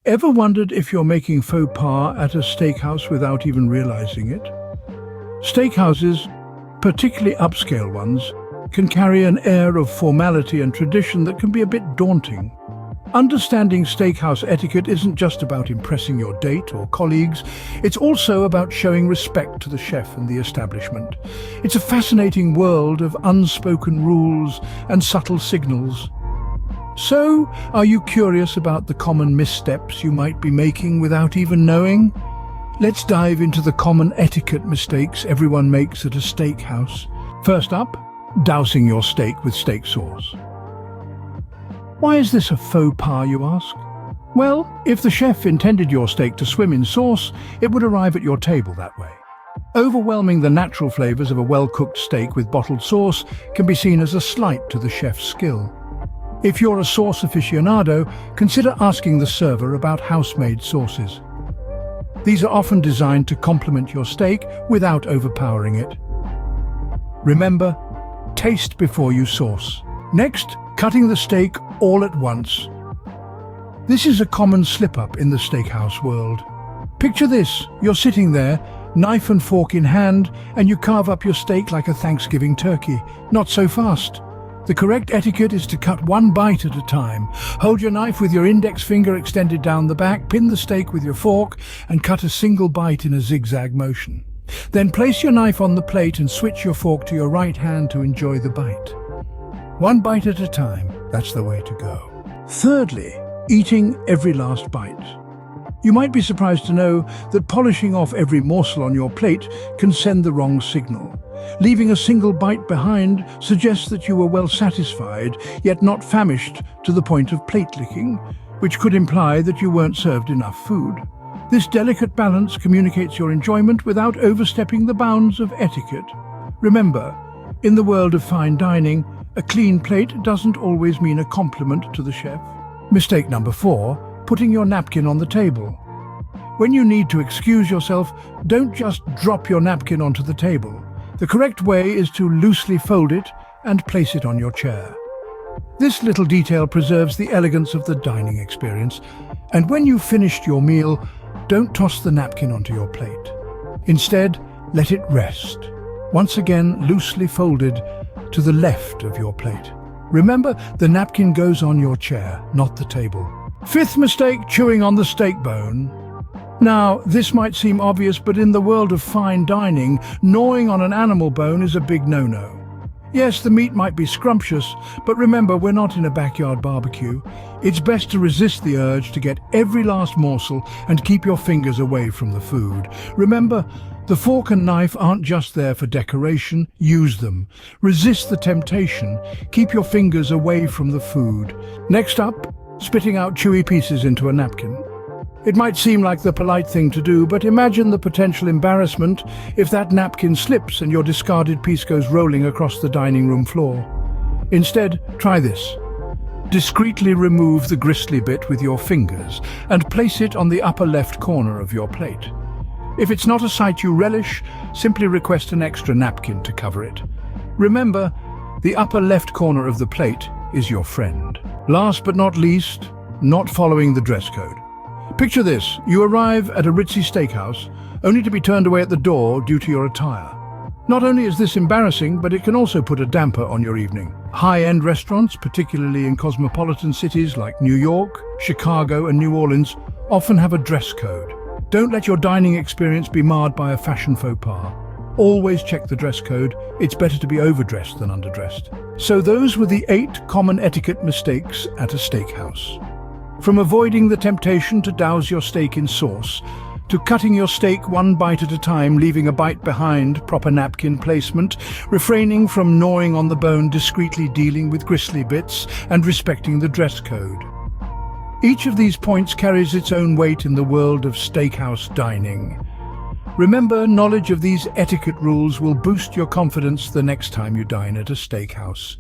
Ever wondered if you're making faux pas at a steakhouse without even realizing it? Steakhouses, particularly upscale ones, can carry an air of formality and tradition that can be a bit daunting. Understanding steakhouse etiquette isn't just about impressing your date or colleagues, it's also about showing respect to the chef and the establishment. It's a fascinating world of unspoken rules and subtle signals. So, are you curious about the common missteps you might be making without even knowing? Let's dive into the common etiquette mistakes everyone makes at a steakhouse. First up, dousing your steak with steak sauce. Why is this a faux pas, you ask? Well, if the chef intended your steak to swim in sauce, it would arrive at your table that way. Overwhelming the natural flavors of a well-cooked steak with bottled sauce can be seen as a slight to the chef's skill. If you're a sauce aficionado, consider asking the server about house-made sauces. These are often designed to complement your steak without overpowering it. Remember, taste before you sauce. Next, cutting the steak all at once. This is a common slip-up in the steakhouse world. Picture this, you're sitting there, knife and fork in hand, and you carve up your steak like a Thanksgiving turkey. Not so fast. The correct etiquette is to cut one bite at a time. Hold your knife with your index finger extended down the back, pin the steak with your fork, and cut a single bite in a zigzag motion. Then place your knife on the plate and switch your fork to your right hand to enjoy the bite. One bite at a time, that's the way to go. Thirdly, eating every last bite. You might be surprised to know that polishing off every morsel on your plate can send the wrong signal. Leaving a single bite behind suggests that you were well satisfied, yet not famished to the point of plate licking, which could imply that you weren't served enough food. This delicate balance communicates your enjoyment without overstepping the bounds of etiquette. Remember, in the world of fine dining, a clean plate doesn't always mean a compliment to the chef. Mistake number 4, putting your napkin on the table. When you need to excuse yourself, don't just drop your napkin onto the table. The correct way is to loosely fold it and place it on your chair. This little detail preserves the elegance of the dining experience, and when you've finished your meal, don't toss the napkin onto your plate. Instead, let it rest, once again loosely folded to the left of your plate. Remember, the napkin goes on your chair, not the table. Fifth mistake, chewing on the steak bone. Now, this might seem obvious, but in the world of fine dining, gnawing on an animal bone is a big no-no. Yes, the meat might be scrumptious, but remember, we're not in a backyard barbecue. It's best to resist the urge to get every last morsel and keep your fingers away from the food. Remember, the fork and knife aren't just there for decoration, use them. Resist the temptation, keep your fingers away from the food. Next up, spitting out chewy pieces into a napkin. It might seem like the polite thing to do, but imagine the potential embarrassment if that napkin slips and your discarded piece goes rolling across the dining room floor. Instead, try this. Discreetly remove the gristly bit with your fingers and place it on the upper left corner of your plate. If it's not a sight you relish, simply request an extra napkin to cover it. Remember, the upper left corner of the plate is your friend. Last but not least, not following the dress code. Picture this, you arrive at a ritzy steakhouse, only to be turned away at the door due to your attire. Not only is this embarrassing, but it can also put a damper on your evening. High-end restaurants, particularly in cosmopolitan cities like New York, Chicago, and New Orleans, often have a dress code. Don't let your dining experience be marred by a fashion faux pas. Always check the dress code. It's better to be overdressed than underdressed. So those were the 8 common etiquette mistakes at a steakhouse. From avoiding the temptation to douse your steak in sauce, to cutting your steak one bite at a time, leaving a bite behind, proper napkin placement, refraining from gnawing on the bone, discreetly dealing with gristly bits, and respecting the dress code. Each of these points carries its own weight in the world of steakhouse dining. Remember, knowledge of these etiquette rules will boost your confidence the next time you dine at a steakhouse.